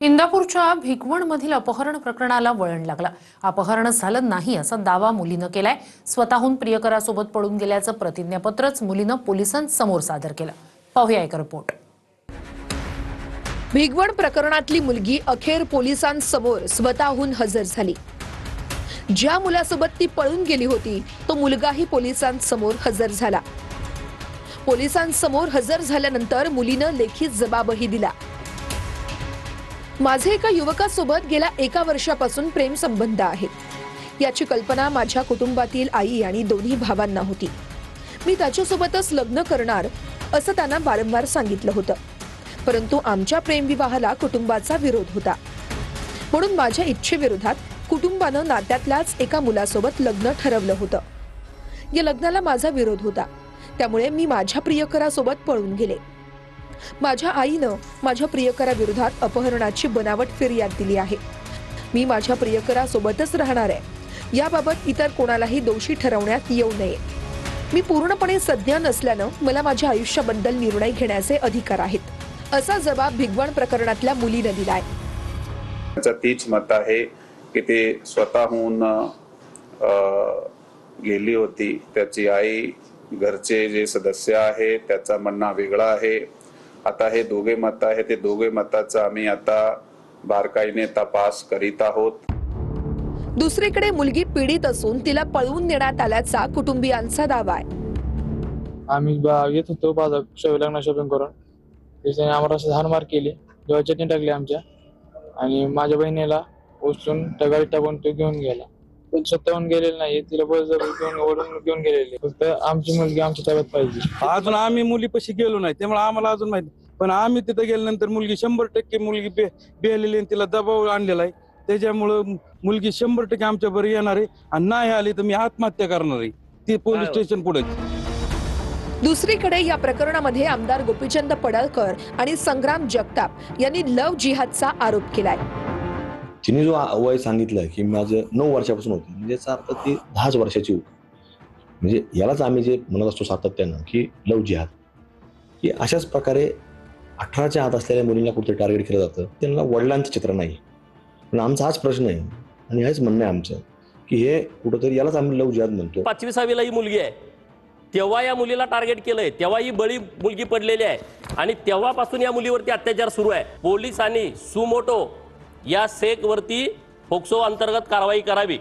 इंदापूरच्या भिगवणमधील अपहरण प्रकरणाला वळण लागलं। अपहरण झालं नाही असा दावा मुलीनं केलाय। स्वतःहून प्रियकरासोबत पळून गेल्याचं प्रतिज्ञापत्रच मुलीनं पोलिसांसमोर सादर केलं। पाहूया एक रिपोर्ट। भिगवण प्रकरणातली मुलगी अखेर पोलिसांसमोर स्वतःहून हजर झाली। ज्या मुलासोबत ती पळून गेली होती तो मुलगाही पोलिसांसमोर हजर झाला। पोलिसांसमोर हजर झाल्यानंतर मुलीनं लेखी जबाबही दिला। माझे एका युवकासोबत गेल्या 1 वर्षापासून प्रेम संबंध आहेत। याची कल्पना माझ्या कुटुंबातील आई आणि दोन्ही भावांना होती। मी त्याच्यासोबतच लग्न करणार असं त्यांना वारंवार सांगितलं होतं, परंतु आमच्या प्रेमविवाहाला कुटुंबाचा विरोध होता। म्हणून माझ्या इच्छेविरोधात कुटुंबानं नात्यातल्याच एका मुलासोबत लग्न ठरवलं होतं। या लग्नाला माझा विरोध होता, त्यामुळे मी माझ्या प्रियकरासोबत पळून गेले। माझ्या आईनं माझ्या प्रियकराविरोधात अपहरणाची बनावट फिर्याद दिली आहे। मी माझ्या प्रियकरासोबतच राहणार आहे। याबाबत इतर कोणालाही दोषी ठरवण्यात येऊ नये। मी पूर्णपणे सज्ञ नसल्यानं मला माझ्या आयुष्याबद्दल निर्णय घेण्याचे अधिकार आहेत, असा जबाब भिगवण प्रकरणातल्या मुलीनं दिलाय। तीच मत आहे की ते स्वतःहून गेली होती। त्याची आई, घरचे जे सदस्य आहे त्याचा म्हणणं वेगळा आहे। आता हे दोघे मत आहे, ते दोघे मताचा आम्ही आता बारकाईने तपास करीत आहोत। दुसरीकडे मुलगी पीडित असून तिला पळवून नेण्यात आल्याचा कुटुंबियांचा दावा आहे। आम्ही येत होतो बाजार लग्न शॉपिंग करून, त्याने आम्हाला हाणमार केली, जेव्हा चटणी टाकली आमच्या, आणि माझ्या बहिणीला उचलून त्या गाडीत टाकून तो घेऊन गेला। पण स्वतःहून गेलेला नाही, तिला बळजबरी घेऊन गेलेले। फक्त आमची मुलगी आमच्या ताब्यात पाहिजे। अजून आम्ही मुलीपाशी गेलो नाही, त्यामुळे आम्हाला अजून माहिती, पण आम्ही तिथे गेल्यानंतर मुलगी 100% मुलगी बेहलेली आणि तिला दबाव आणलेला आहे। त्याच्यामुळे मुलगी 100% आमच्या बरी येणार आहे, आणि नाही आली तर मी आत्महत्या करणार आहे ती पोलीस स्टेशन पुढे। दुसरीकडे या प्रकरणामध्ये आमदार गोपीचंद पडळकर आणि संग्राम जगताप यांनी लव्ह जिहादचा आरोप केलाय। तिने जो वय सांगितलं की माझं 9 वर्षापासून होतं, म्हणजे याचा अर्थ ती 10 वर्षाची होती। म्हणजे यालाच आम्ही जे म्हणत असतो सातत्यानं की लव्ह जिहाद, की अशाच प्रकारे 18च्या आत असलेल्या मुलींना कुठे टार्गेट केलं जातं, त्यांना वडिलांचं चित्र नाही। पण आमचा हाच प्रश्न आहे आणि हेच म्हणणं आहे आमचं की हे कुठंतरी यालाच आम्ही लव्ह जिहाद म्हणतो। 5वी 6वीला ही मुलगी आहे, तेव्हा या मुलीला टार्गेट केलंय, तेव्हा ही बळी मुलगी पडलेली आहे, आणि तेव्हापासून या मुलीवरती अत्याचार सुरू आहे। पोलिसांनी सुमोटो या सेक वरती पोक्सो अंतर्गत कारवाई करावी।